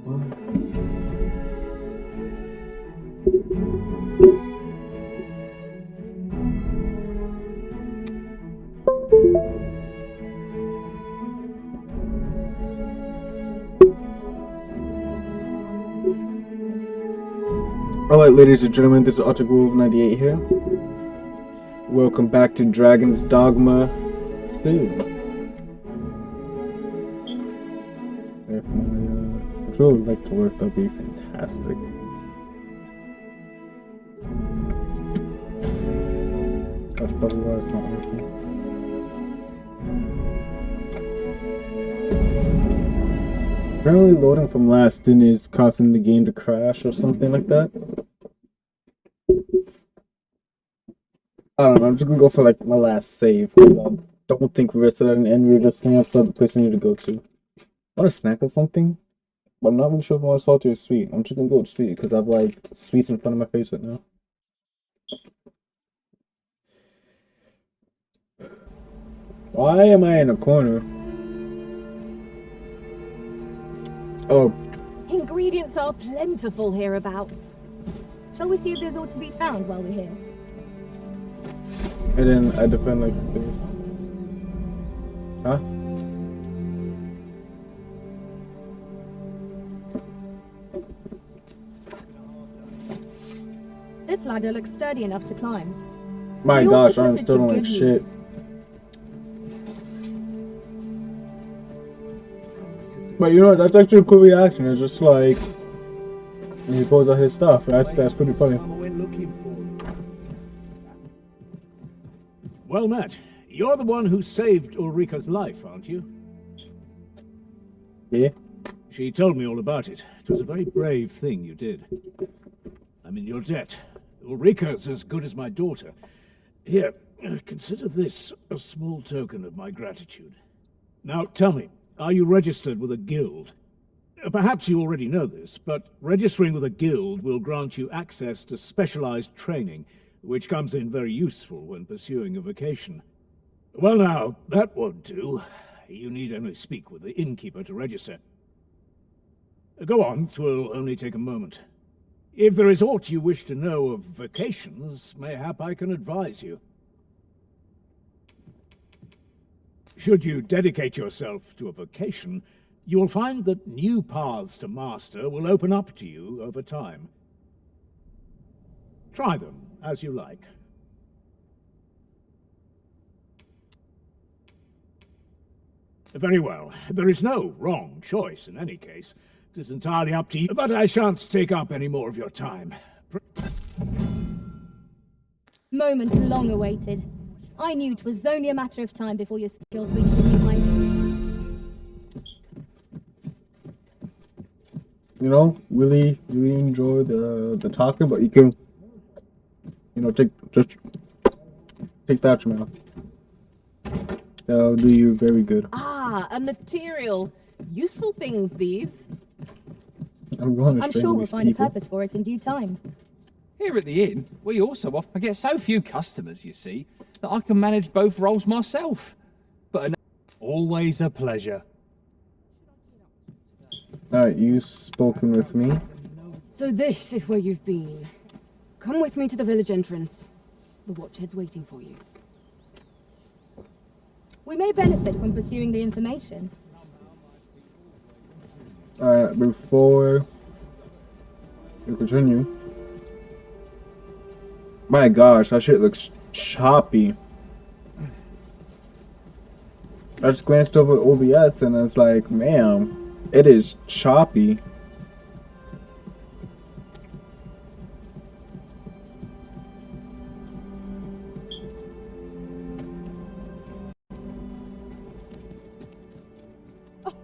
Alright, ladies and gentlemen, this is Ultra98 here. Welcome back to Dragon's Dogma 2. If my controller would like to work, that'd be fantastic. That's probably why it's not working. Apparently loading from last in is causing the game to crash or something like that. I don't know, I'm just gonna go for like my last save. I don't think we're at an end, we're just gonna have the place we need to go to. I want a snack or something, but I'm not really sure if I want salty or sweet. I'm just gonna go with sweet because I have like sweets in front of my face right now. Why am I in a corner? Oh. Ingredients are plentiful hereabouts. Shall we see if there's aught to be found while we're here? And then I defend like this. Huh? This ladder looks sturdy enough to climb. My gosh, I'm still doing like shit. But you know, that's actually a cool reaction. It's just like when he pulls out his stuff. That's pretty funny. Well met. You're the one who saved Ulrika's life, aren't you? Yeah. She told me all about it. It was a very brave thing you did. I'm in your debt. Ulrika's as good as my daughter. Here, consider this a small token of my gratitude. Now, tell me, are you registered with a guild? Perhaps you already know this, but registering with a guild will grant you access to specialized training, which comes in very useful when pursuing a vocation. Well now, that won't do. You need only speak with the innkeeper to register. Go on, 'twill only take a moment. If there is aught you wish to know of vocations, mayhap I can advise you. Should you dedicate yourself to a vocation, you will find that new paths to master will open up to you over time. Try them as you like. Very well. There is no wrong choice in any case. It is entirely up to you, but I shan't take up any more of your time. Moment long awaited. I knew it was only a matter of time before your skills reached a new height. You know, really enjoy the talking, but you can, you know, take that from now. That'll do you very good. Ah, a material. Useful things, these. I'm sure we'll find a purpose for it in due time. Here at the inn, we also often get so few customers, you see, that I can manage both roles myself. But always a pleasure. Alright, you've spoken with me. So this is where you've been. Come with me to the village entrance. The watchhead's waiting for you. We may benefit from pursuing the information. Alright, before you continue. My gosh, that shit looks choppy. I just glanced over OBS and it's like, man, it is choppy.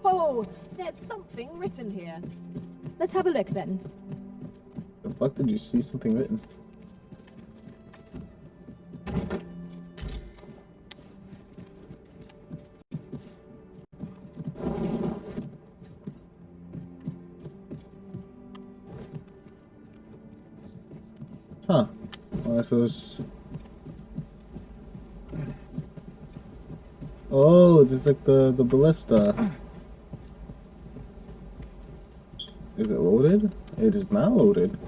Oh, there's something written here. Let's have a look then. The fuck did you see something written? Huh. Well, so it's... Oh, just like the ballista. Is it loaded? It is not loaded.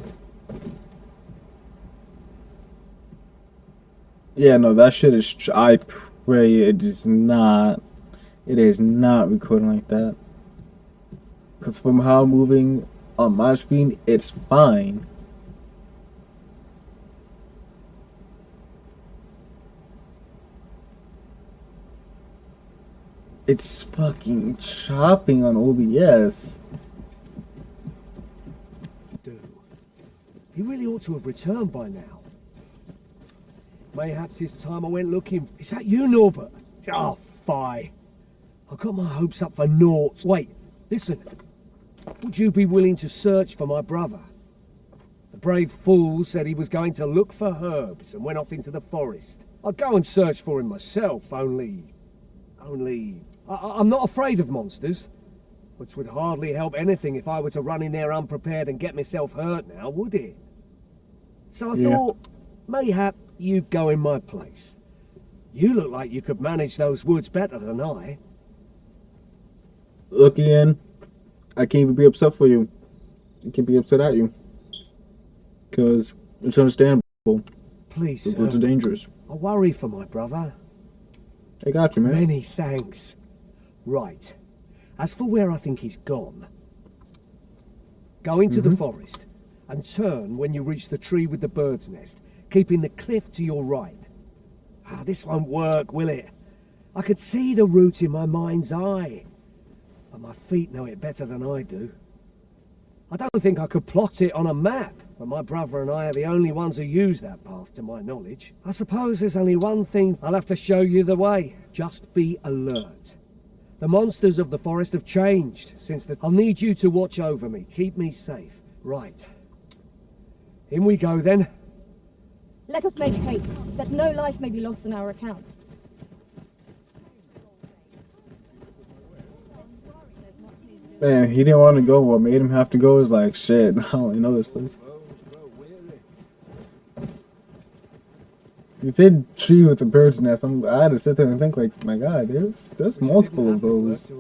Yeah, no, that shit is. I pray it is not. It is not recording like that. Because from how I'm moving on my screen, it's fine. It's fucking chopping on OBS. He really ought to have returned by now. Mayhap 'tis time I went looking. Is that you, Norbert? Oh, fie. I got my hopes up for naught. Wait, listen. Would you be willing to search for my brother? The brave fool said he was going to look for herbs and went off into the forest. I'd go and search for him myself, only... I'm not afraid of monsters, which would hardly help anything if I were to run in there unprepared and get myself hurt now, would it? So I thought, mayhap you'd go in my place. You look like you could manage those woods better than I. Look, Ian, I can't even be upset for you. I can't be upset at you. Because it's understandable. Please, The woods are dangerous. I worry for my brother. I got you, man. Many thanks. Right. As for where I think he's gone, go into the forest and turn when you reach the tree with the bird's nest, keeping the cliff to your right. Ah, this won't work, will it? I could see the route in my mind's eye, but my feet know it better than I do. I don't think I could plot it on a map, but my brother and I are the only ones who use that path to my knowledge. I suppose there's only one thing. I'll have to show you the way. Just be alert. The monsters of the forest have changed since the... I'll need you to watch over me, keep me safe. Right. In we go then. Let us make haste, that no life may be lost on our account. Man, he didn't want to go. What made him have to go is like, shit, I don't know this place. You said tree with a bird's nest. I had to sit there and think, like, my God, there's multiple of those.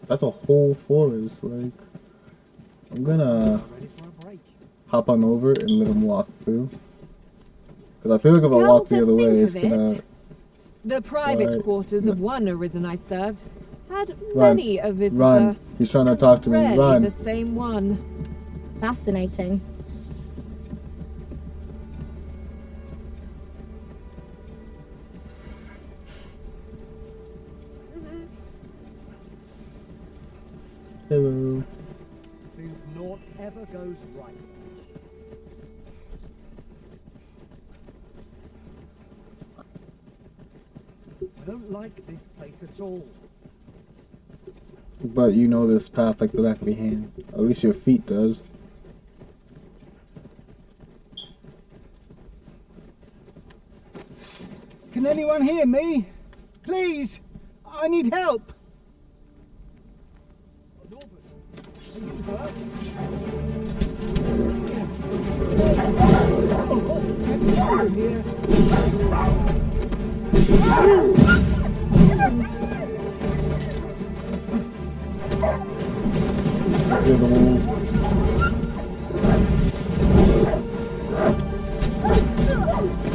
That's a whole forest. Like, I'm gonna hop on over and let him walk through. Because I feel like if I Come walk to the other way, think it's of gonna... it, the private Right. quarters of one arisen I served had Run. many a visitor. Run. He's trying to and talk to me. rarely Run. the same one. Fascinating. Hello. Seems naught ever goes right. I don't like this place at all. But you know this path like the back of your hand. At least your feet does. Can anyone hear me? Please! I need help! Norbert, are you hurt? Oh, here. These are the wolves.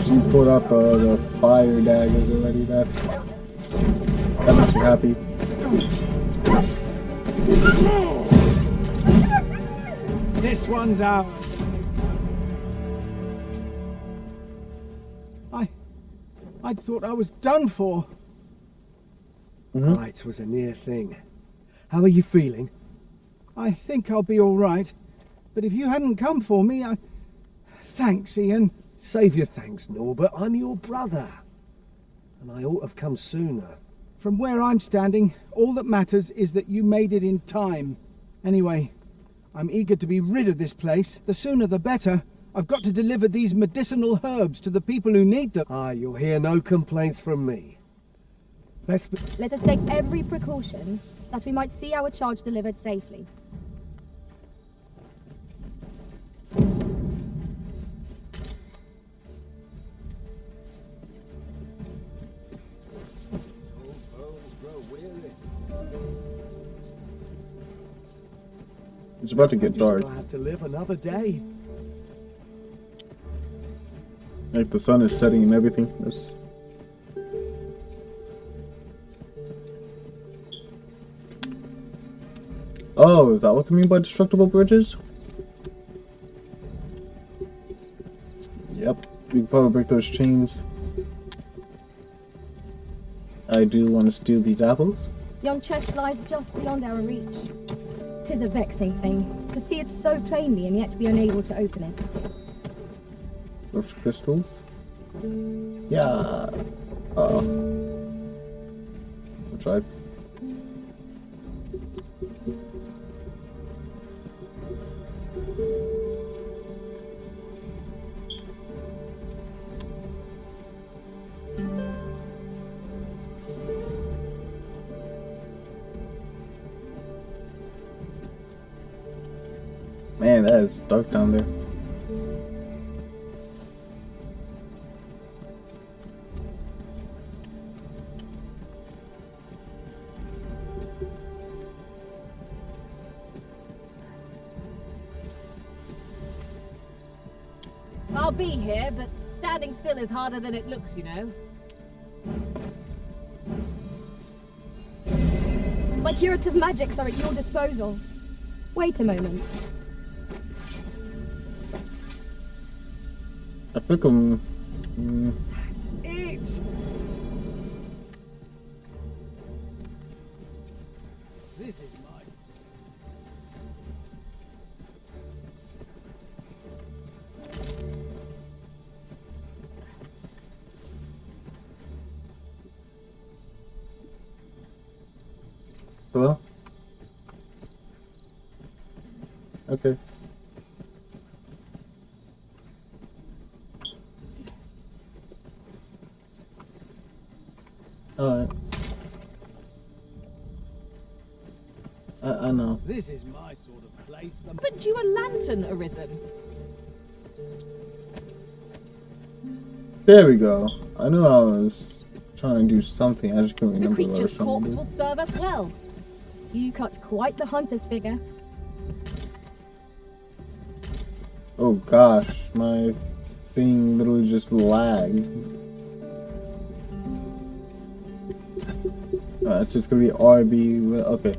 She pulled out the fire daggers already. That makes me happy. This one's ours. I thought I was done for. Right, was a near thing. How are you feeling? I think I'll be all right. But if you hadn't come for me, Thanks, Ian. Save your thanks, Norbert. I'm your brother. And I ought to have come sooner. From where I'm standing, all that matters is that you made it in time. Anyway, I'm eager to be rid of this place. The sooner the better. I've got to deliver these medicinal herbs to the people who need them. Ah, you'll hear no complaints from me. Let us take every precaution that we might see our charge delivered safely. It's about to get Just dark. glad to live another day. Like the sun is setting and everything. That's... Oh, is that what they mean by destructible bridges? Yep, we can probably break those chains. I do want to steal these apples. Yon chest lies just beyond our reach. 'Tis a vexing thing, to see it so plainly and yet be unable to open it. Those crystals. Yeah. Uh-oh. I'll try. Man, that is dark down there. I'll be here, but standing still is harder than it looks, you know. My curative magics are at your disposal. Wait a moment. I think I'm... That's it! This is my... Hello? Okay. Alright. I know. This is my sort of place. Haven't you a lantern arisen? There we go. I knew I was trying to do something. I just couldn't The remember what I was creature's trying corpse to do. will serve us well. You cut quite the hunter's figure. Oh gosh, my thing literally just lagged. It's just gonna be RB. Okay.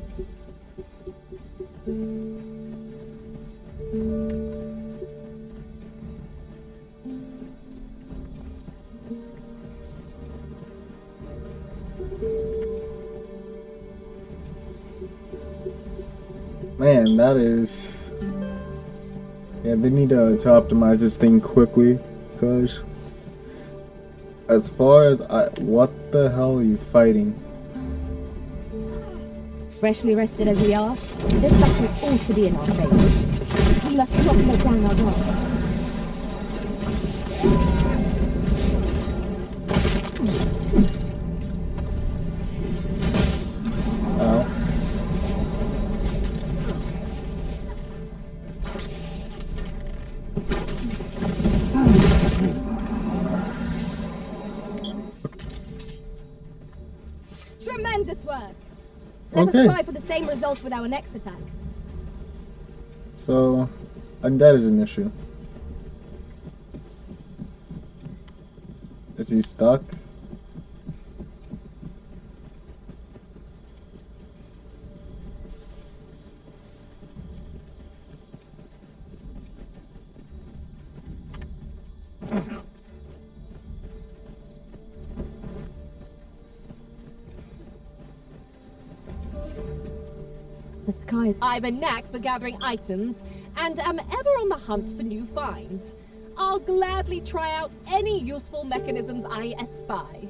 Man, that is... Yeah, they need to optimize this thing quickly, because as far as what the hell are you fighting? Freshly rested as we are, this battle ought to be in our favour. We must not let down our guard. Ow. Tremendous work! Let Okay. us try for the same result with our next attack. So, and that is an issue. Is he stuck? The sky... I've a knack for gathering items, and am ever on the hunt for new finds. I'll gladly try out any useful mechanisms I espy.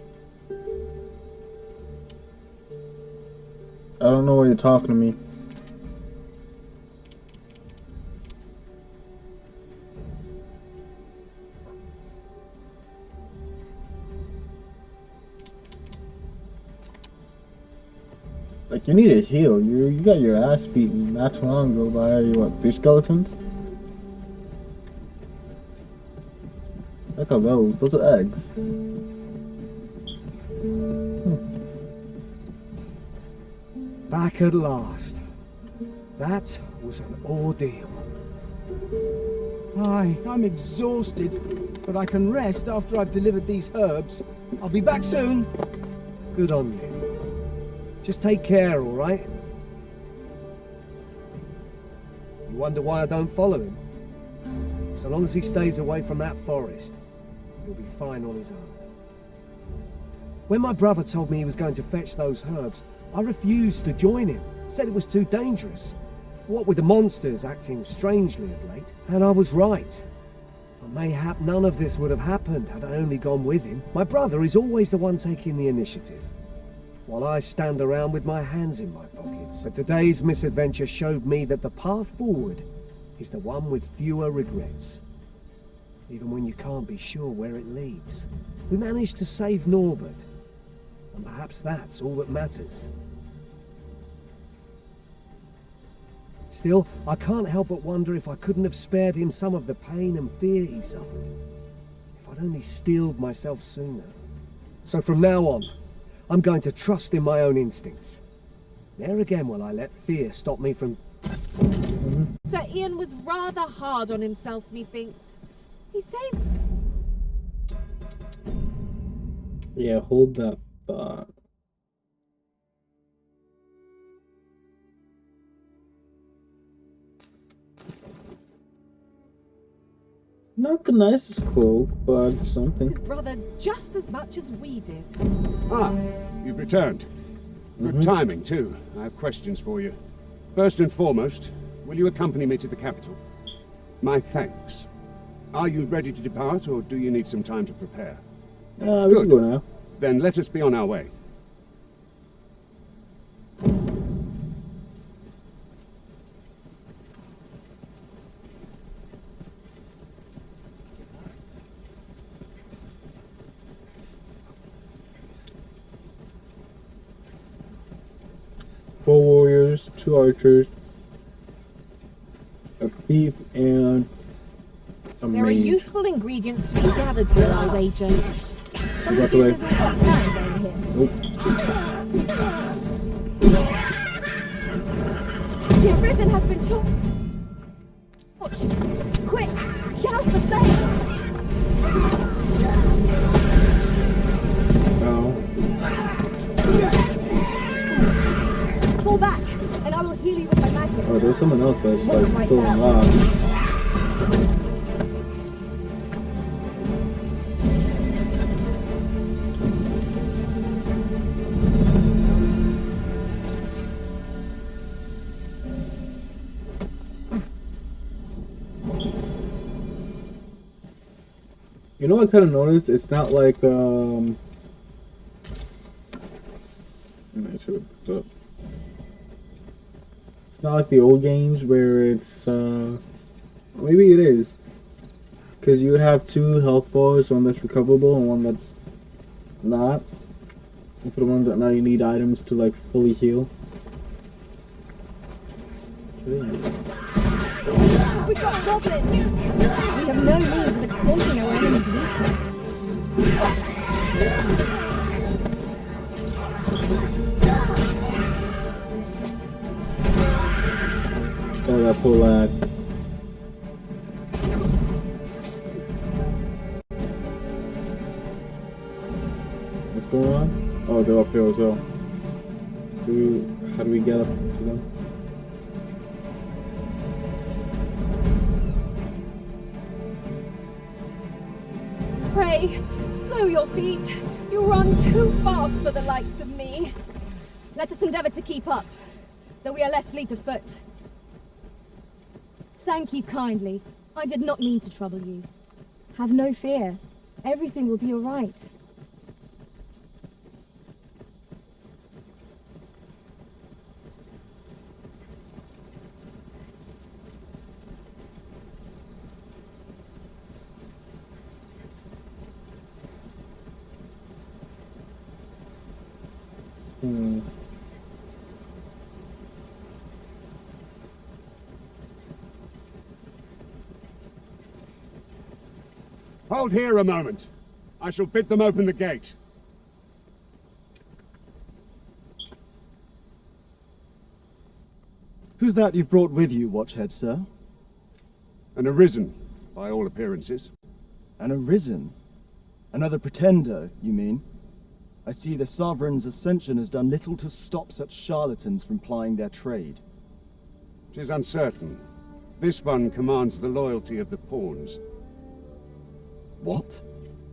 I don't know why you're talking to me. Like, you need to heal. You got your ass beaten not too long ago by, what, 3 skeletons? Look at those. Those are eggs. Back at last. That was an ordeal. Aye, I'm exhausted, but I can rest after I've delivered these herbs. I'll be back soon. Good on you. Just take care, all right? You wonder why I don't follow him? So long as he stays away from that forest, he'll be fine on his own. When my brother told me he was going to fetch those herbs, I refused to join him. Said it was too dangerous. What with the monsters acting strangely of late. And I was right. But mayhap none of this would have happened had I only gone with him. My brother is always the one taking the initiative, while I stand around with my hands in my pockets. But today's misadventure showed me that the path forward is the one with fewer regrets. Even when you can't be sure where it leads. We managed to save Norbert, and perhaps that's all that matters. Still, I can't help but wonder if I couldn't have spared him some of the pain and fear he suffered. If I'd only steeled myself sooner. So from now on, I'm going to trust in my own instincts. Never again will I let fear stop me from... Sir Ian was rather hard on himself, methinks. He saved... Yeah, hold that thought. Not the nicest cloak, but something. his brother just as much as we did. Ah, you've returned. Good timing, too. I have questions for you. First and foremost, will you accompany me to the capital? My thanks. Are you ready to depart, or do you need some time to prepare? We can go now. Then let us be on our way. Four warriors, 2 archers, a thief, and a There are mage. useful ingredients to be gathered here, I wager. Shall we Walk see away. if there's all that land over here? Nope. The prison has been torched. Quick, douse the flames! No. Fall back, and I will heal you with my magic. Oh, there's someone else that's What's like right still now? alive. You know what I kind of noticed? It's not like I should have put up. It's not like the old games where it's maybe it is, because you would have 2 health bars, one that's recoverable and one that's not. And for the ones that now you need items to like fully heal. We've got goblins! We have no means of exploiting our enemy's weakness. Oh, that poor lad. What's going on? Oh, they're up here as well. How do we get up to them? Pray, slow your feet. You run too fast for the likes of me. Let us endeavour to keep up, though we are less fleet of foot. Thank you kindly. I did not mean to trouble you. Have no fear. Everything will be all right. Hold here a moment. I shall bid them open the gate. Who's that you've brought with you, Watchhead, sir? An Arisen, by all appearances. An Arisen? Another pretender, you mean? I see the Sovereign's ascension has done little to stop such charlatans from plying their trade. 'Tis uncertain. This one commands the loyalty of the pawns. What?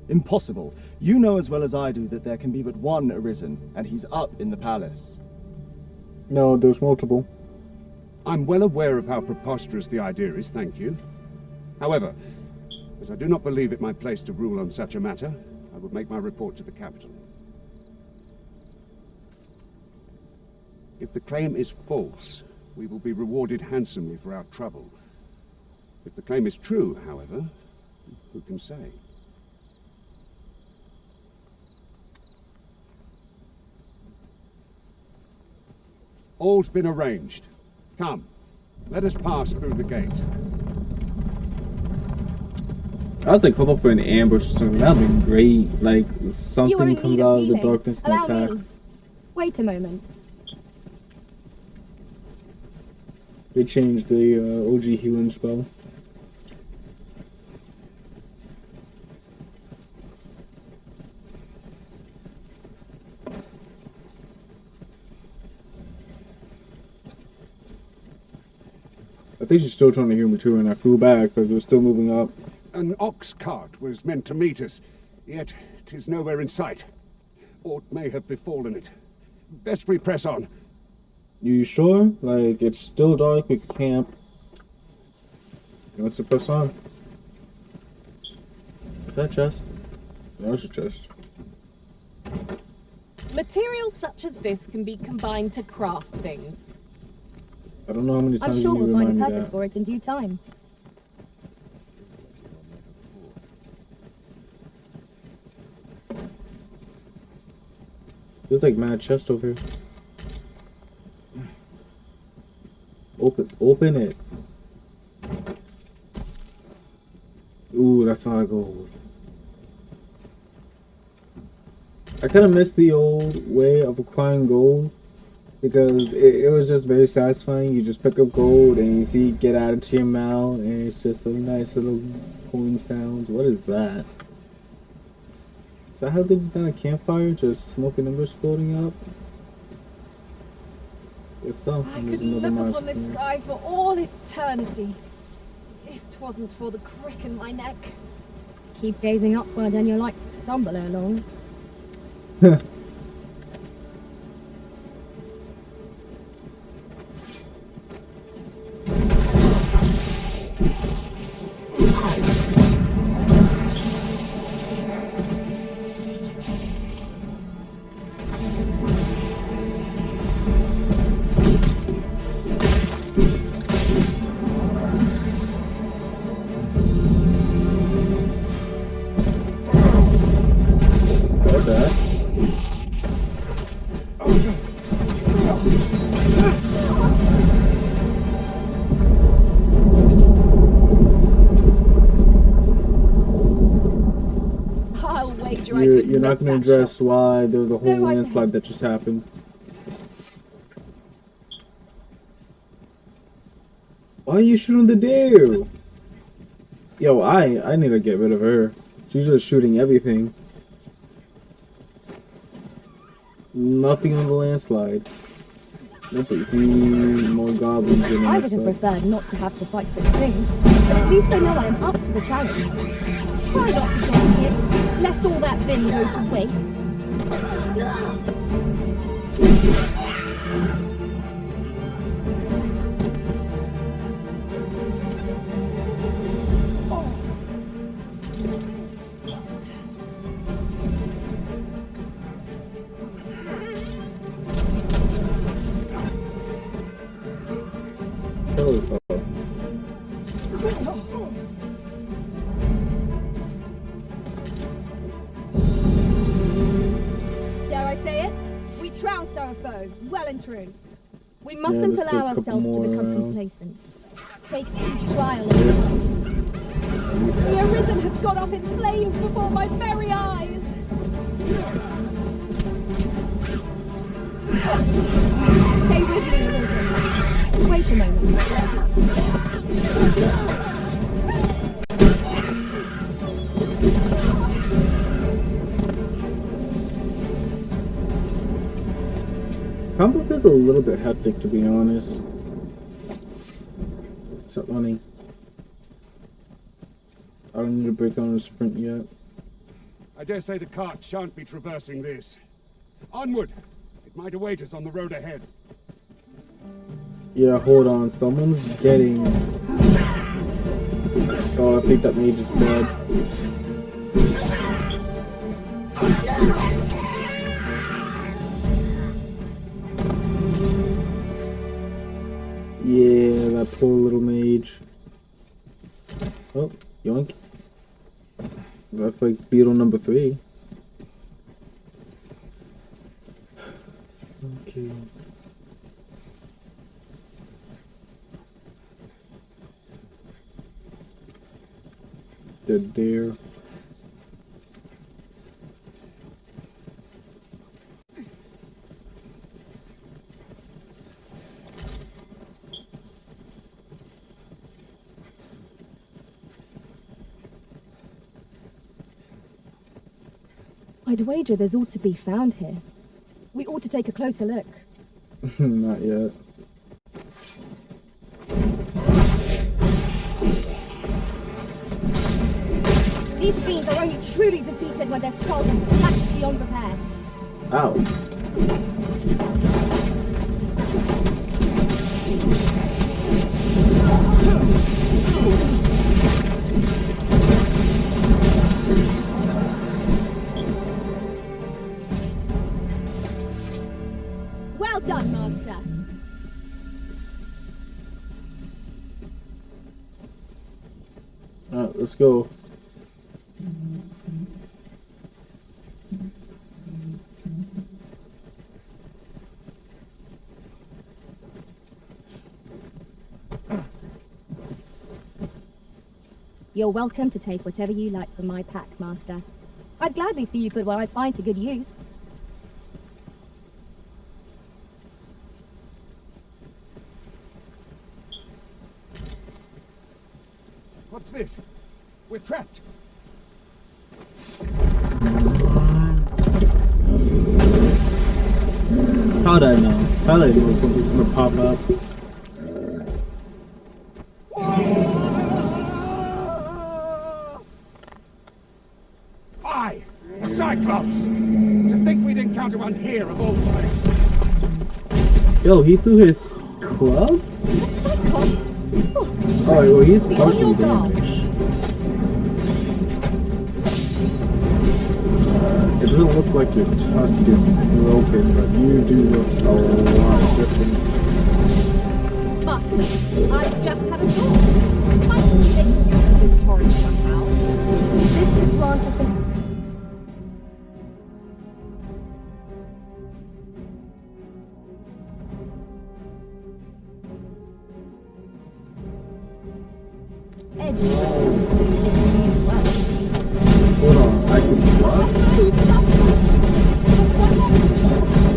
Impossible. You know as well as I do that there can be but one Arisen, and he's up in the palace. No, there's multiple. I'm well aware of how preposterous the idea is, thank you. However, as I do not believe it my place to rule on such a matter, I will make my report to the capital. If the claim is false, we will be rewarded handsomely for our trouble. If the claim is true, however, who can say? All's been arranged. Come, let us pass through the gate. I was like hoping for an ambush or something. That'd be great. Like You are something in comes need out of of the healing. darkness and Allow attack. me. Wait a moment. They changed the OG healing spell. I think she's still trying to heal me too, and I flew back because it was still moving up. An ox cart was meant to meet us, yet 'tis nowhere in sight. Aught may have befallen it. Best we press on. You sure? Like, it's still dark, we can camp. Let's press on. Is that a chest? No, it's a chest. Materials such as this can be combined to craft things. I don't know how many I'm times sure you need to we'll find remind a me purpose that. for it in due time. There's like mad chest over here. Open it. Ooh, that's not a gold. I kind of miss the old way of acquiring gold because it was just very satisfying. You just pick up gold and you see it get added to your mouth, and it's just a nice little coin sounds. What is that? Is that how they design a campfire? Just smoke and embers floating up? Good stuff. I There's could another look mark upon this there. sky for all eternity, if 'twasn't for the crick in my neck. Keep gazing upward and you're like to stumble along. Got that. I'll wager I could You're not make going to that address shot. why there was a whole Go right landslide ahead. that just happened. Why are you shooting the deer? Yo, I need to get rid of her. She's just shooting everything. Nothing on the landslide. Nothing. See more goblins in the I would have landslide. preferred not to have to fight so soon, but at least I know I am up to the challenge. Try not to get hit, lest all that vim go to waste. Holy fuck. Dare I say it? We trounced our foe, well and true. We mustn't let's do a allow couple ourselves to more become rounds. complacent. Take each trial as it comes. The Arisen has gone up in flames before my very eyes. Stay with me, Arisen. Wait a moment. Combat is a little bit hectic, to be honest. Stop running. I don't need to break on a sprint yet. I dare say the cart shan't be traversing this. Onward! It might await us on the road ahead. Yeah, hold on. Someone's getting... Oh, I think that mage is dead. Yeah, that poor little mage. Oh, yoink. That's like beetle number 3. Okay. Dead deer. I'd wager there's ought to be found here. We ought to take a closer look. Not yet. These fiends are only truly defeated when their skulls are smashed beyond repair. Ow. Well done, Master. Alright, let's go. You're welcome to take whatever you like from my pack, Master. I'd gladly see you put what I find to good use. What's this? We're trapped. How'd I know? How'd I know something's gonna pop up? Fie! A Cyclops! To think we'd encounter one here of all places. Yo, he threw his club? A Cyclops? Oh, well, he's Be on partially your guard. damaged. It doesn't look like your tusk is broken, but you do look a lot different. Master, I've just had a thought. Might we make use of this torrent somehow? This would grant us a... edge. Hold on, I can what?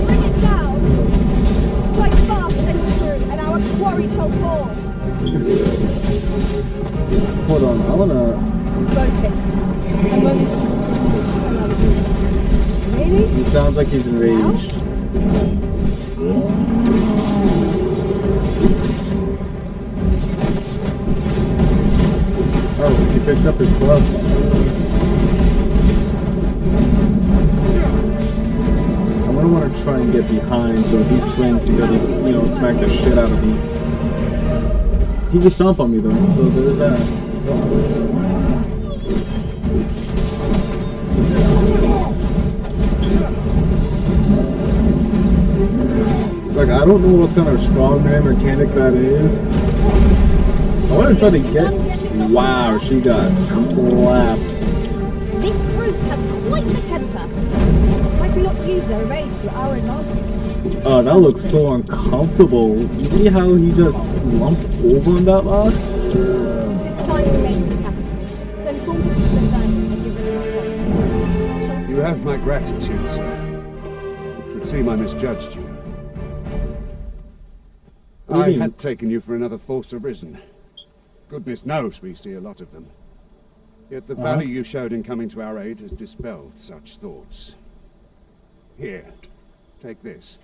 Bring it down! Strike fast and true, and our quarry shall fall! Hold on, I wanna... Focus. A moment of precision will spell our doom. Really? He sounds like he's enraged. Oh, he picked up his club. I'm gonna want to try and get behind, so if he swings, he doesn't, you know, smack the shit out of me. He can stomp on me though, so there's that. Like, I don't know what kind of strongman mechanic that is. I want to try to get... Wow, she got clapped. This brute has quite the temper. Might we not use their rage to our advantage? Oh, that looks so uncomfortable. You see how he just slumped over on that log? It's time to make the capital. So inform the people of Vernon and give them this point. You have my gratitude, sir. It would seem I misjudged you. What do you I mean? had taken you for another Force Arisen. Goodness knows we see a lot of them. Yet the value you showed in coming to our aid has dispelled such thoughts. Here, take this,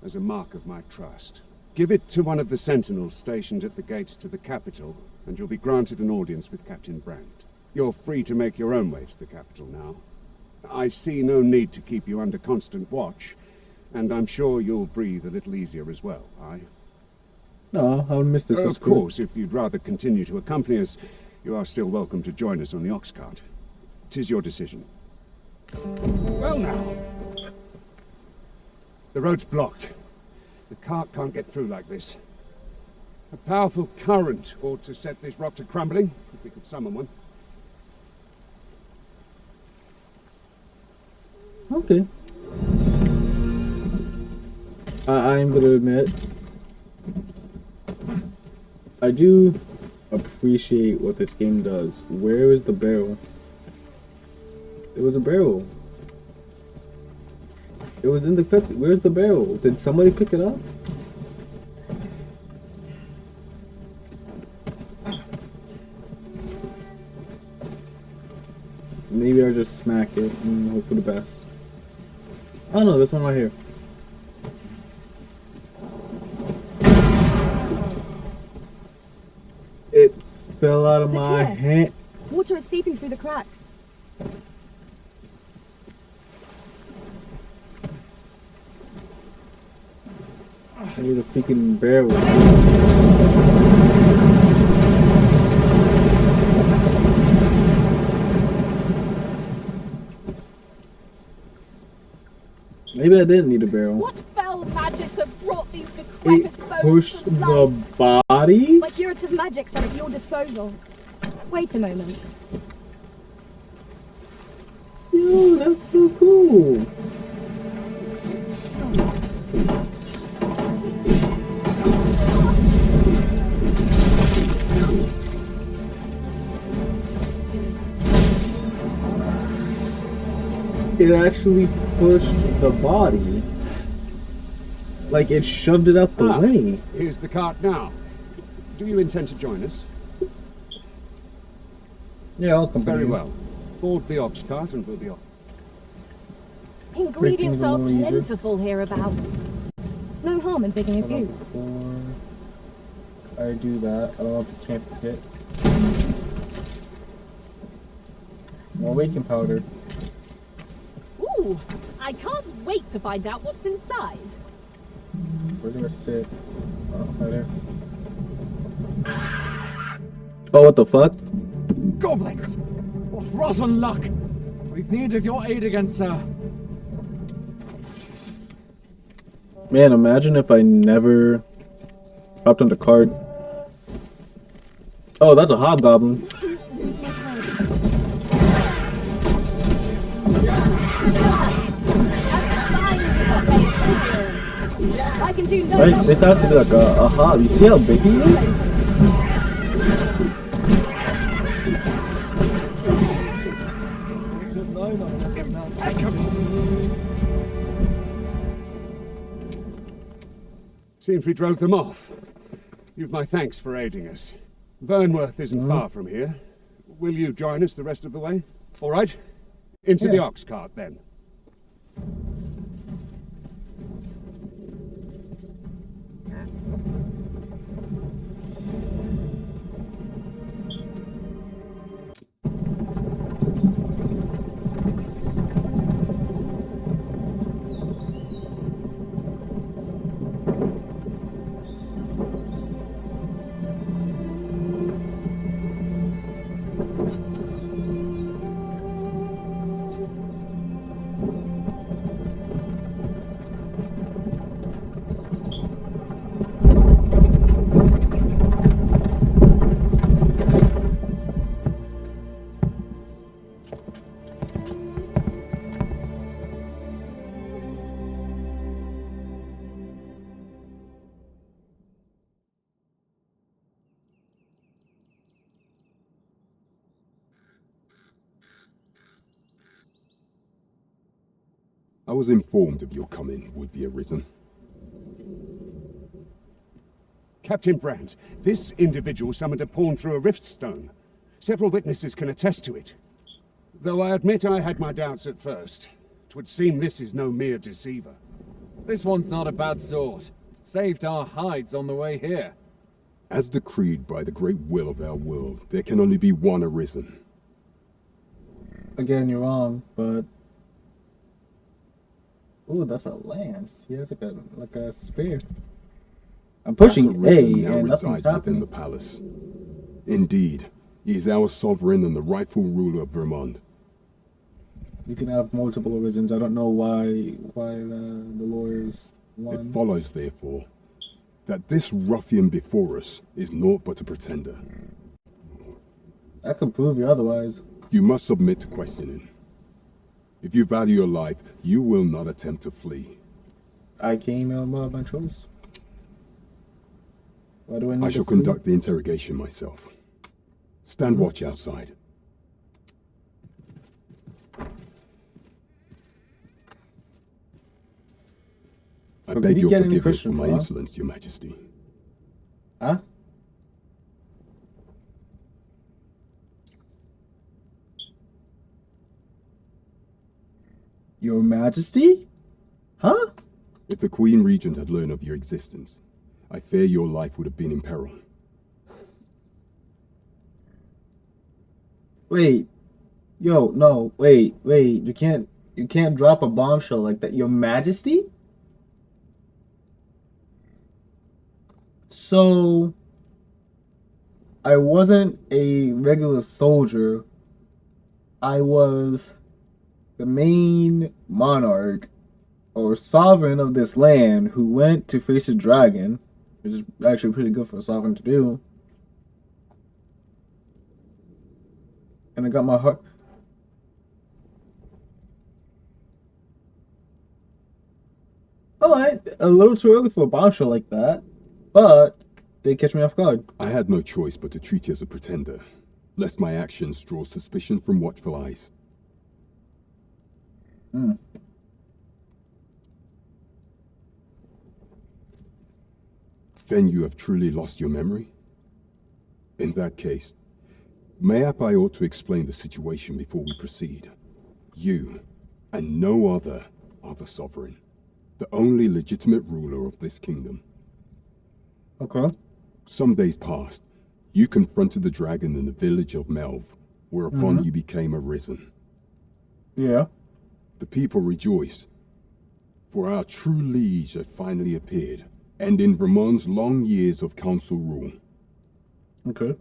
as a mark of my trust. Give it to one of the sentinels stationed at the gates to the capital, and you'll be granted an audience with Captain Brandt. You're free to make your own way to the capital now. I see no need to keep you under constant watch, and I'm sure you'll breathe a little easier as well, aye? No, I would miss this. Of course, if you'd rather continue to accompany us, you are still welcome to join us on the ox cart. 'Tis your decision. Well now. The road's blocked. The cart can't get through like this. A powerful current ought to set this rock to crumbling, if we could summon one. Okay. I'm gonna admit, I do appreciate what this game does. Where is the barrel? There was a barrel. It was in the cutscene. Where's the barrel? Did somebody pick it up? Maybe I'll just smack it and hope for the best. Oh no, this one right here. It fell out of Look my here. hand. Water is seeping through the cracks. I need a freaking barrel. Maybe I didn't need a barrel. What fell magics have brought these decrepit It bones pushed to the life? body? My curative magics are at your disposal. Wait a moment. Yo, that's so cool. It actually pushed the body. Like it shoved it out the way. Here's the cart now. Do you intend to join us? Yeah, I'll come. Very well. Board the ox cart and we'll be off. Ingredients are Breaking the laser. plentiful hereabouts. No harm in picking a few. Before I do that, I don't want to camp the pit. More waking powder. Ooh, I can't wait to find out what's inside. Where do I sit? Oh, right there. Oh, what the fuck? Goblins! What rotten luck! We've need of your aid against her. Man, imagine if I never hopped on the cart. Oh, that's a hobgoblin. I can do no Right? wrong. This has to be like a hob. You see how big he is? Seems we drove them off. You've my thanks for aiding us. Vernworth isn't far from here. Will you join us the rest of the way? All right. Into the ox cart, then. I was informed of your coming would be arisen. Captain Brandt, this individual summoned a pawn through a rift stone. Several witnesses can attest to it. Though I admit I had my doubts at first. 'Twould seem this is no mere deceiver. This one's not a bad sort. Saved our hides on the way here. As decreed by the great will of our world, there can only be one Arisen. Again, you're wrong, but... Ooh, that's a lance. He has like a spear. I'm pushing That A, Arisen now and nothing's resides within happening. the palace. Indeed, he is our sovereign and the rightful ruler of Vermont. You can have multiple Arisens. I don't know why the lawyers It won. follows, therefore, that this ruffian before us is naught but a pretender. I could prove you otherwise. You must submit to questioning. If you value your life, you will not attempt to flee. I came out by my choice. Why do I need I to shall flee? conduct the interrogation myself. Stand watch outside. I But beg did he your get any forgiveness for Christian my law? insolence, Your Majesty. Huh? Your Majesty? Huh? If the Queen Regent had learned of your existence, I fear your life would have been in peril. Wait. Yo, no, wait. You can't drop a bombshell like that. Your Majesty? So I wasn't a regular soldier. I was the main monarch or sovereign of this land who went to face a dragon, which is actually pretty good for a sovereign to do. And I got my heart. Alright, a little too early for a bombshell like that, but they catch me off guard. I had no choice but to treat you as a pretender, lest my actions draw suspicion from watchful eyes. Then you have truly lost your memory? In that case, mayhap I ought to explain the situation before we proceed. You, and no other, are the sovereign, the only legitimate ruler of this kingdom. Okay. Some days past, you confronted the dragon in the village of Melv, whereupon you became Arisen. Yeah. The people rejoiced, for our true liege had finally appeared, ending Vermont's long years of council rule. Okay.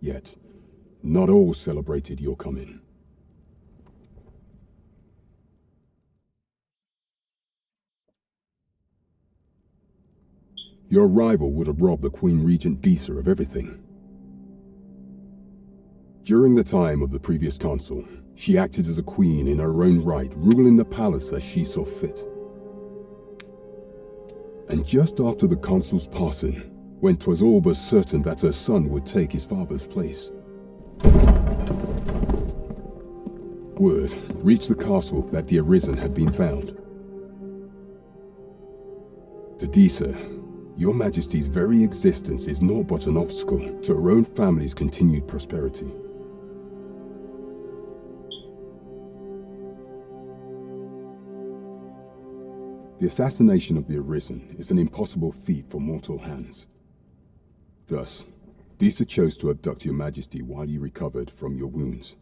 Yet, not all celebrated your coming. Your arrival would have robbed the Queen Regent Disa of everything. During the time of the previous council, she acted as a queen in her own right, ruling the palace as she saw fit. And just after the council's passing, when 'twas all but certain that her son would take his father's place, word reached the castle that the Arisen had been found. To Disa, your Majesty's very existence is naught but an obstacle to her own family's continued prosperity. The assassination of the Arisen is an impossible feat for mortal hands. Thus, Disa chose to abduct your Majesty while you recovered from your wounds,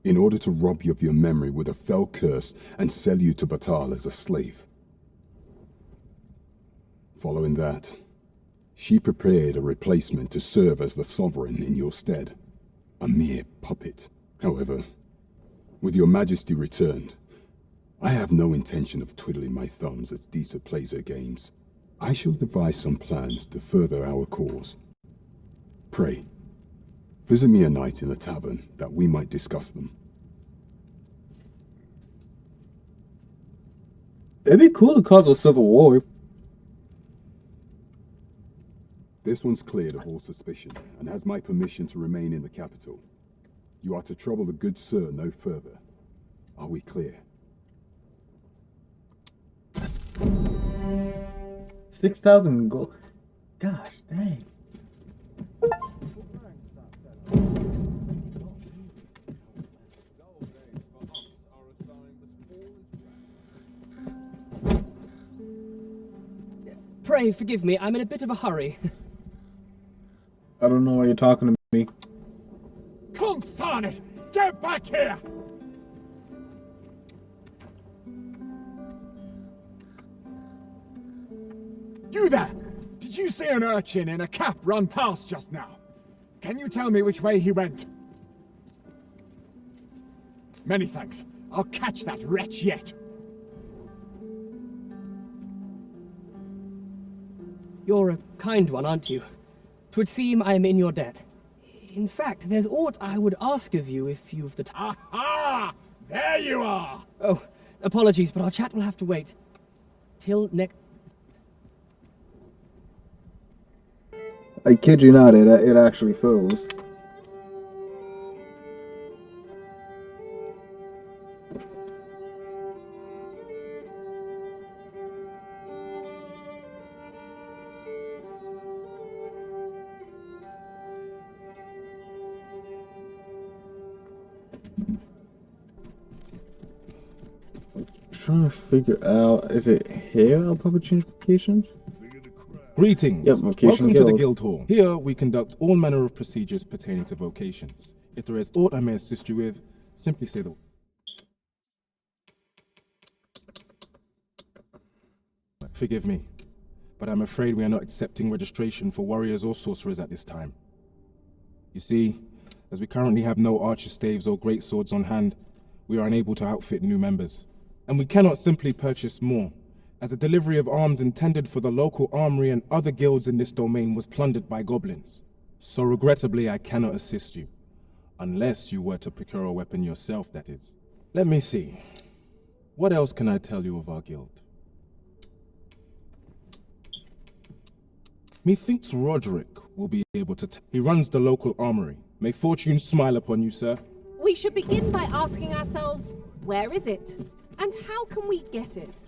in order to rob you of your memory with a fell curse and sell you to Batal as a slave. Following that, she prepared a replacement to serve as the sovereign in your stead, a mere puppet. However, with your Majesty returned, I have no intention of twiddling my thumbs as Disa plays her games. I shall devise some plans to further our cause. Pray, visit me a night in the tavern that we might discuss them. It'd be cool to cause a civil war. This one's cleared of all suspicion and has my permission to remain in the capital. You are to trouble the good sir no further. Are we clear? 6,000 gold. Gosh dang. Pray forgive me, I'm in a bit of a hurry. I don't know why you're talking to me. Consign it! Get back here! You there! Did you see an urchin in a cap run past just now? Can you tell me which way he went? Many thanks. I'll catch that wretch yet. You're a kind one, aren't you? 'Twould seem I am in your debt. In fact, there's aught I would ask of you if you've the time. Aha! There you are! Oh, apologies, but our chat will have to wait. Till next... I kid you not, it actually froze. Trying to figure out, is it here I'll probably change vocations? Greetings. Yep, vocation Welcome to the guild. guild hall. Here we conduct all manner of procedures pertaining to vocations. If there is aught I may assist you with, simply say the word. Forgive me, but I'm afraid we are not accepting registration for warriors or sorcerers at this time. You see, as we currently have no archer staves or great swords on hand, we are unable to outfit new members. And we cannot simply purchase more, as the delivery of arms intended for the local armory and other guilds in this domain was plundered by goblins. So regrettably, I cannot assist you. Unless you were to procure a weapon yourself, that is. Let me see. What else can I tell you of our guild? Methinks Roderick will be able to he runs the local armory. May fortune smile upon you, sir. We should begin by asking ourselves, where is it? And how can we get it?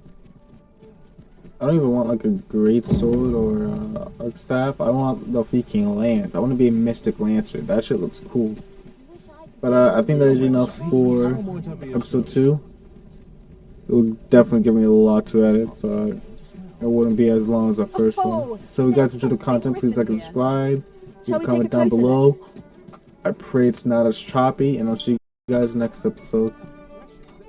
I don't even want like a great sword or a staff. I want the freaking lance. I want to be a mystic lancer. That shit looks cool. But I think there's enough for episode 2. It will definitely give me a lot to edit, so it wouldn't be as long as the first one. So if you guys enjoyed the content, please like and subscribe. Leave a comment down below. I pray it's not as choppy, and I'll see you guys next episode.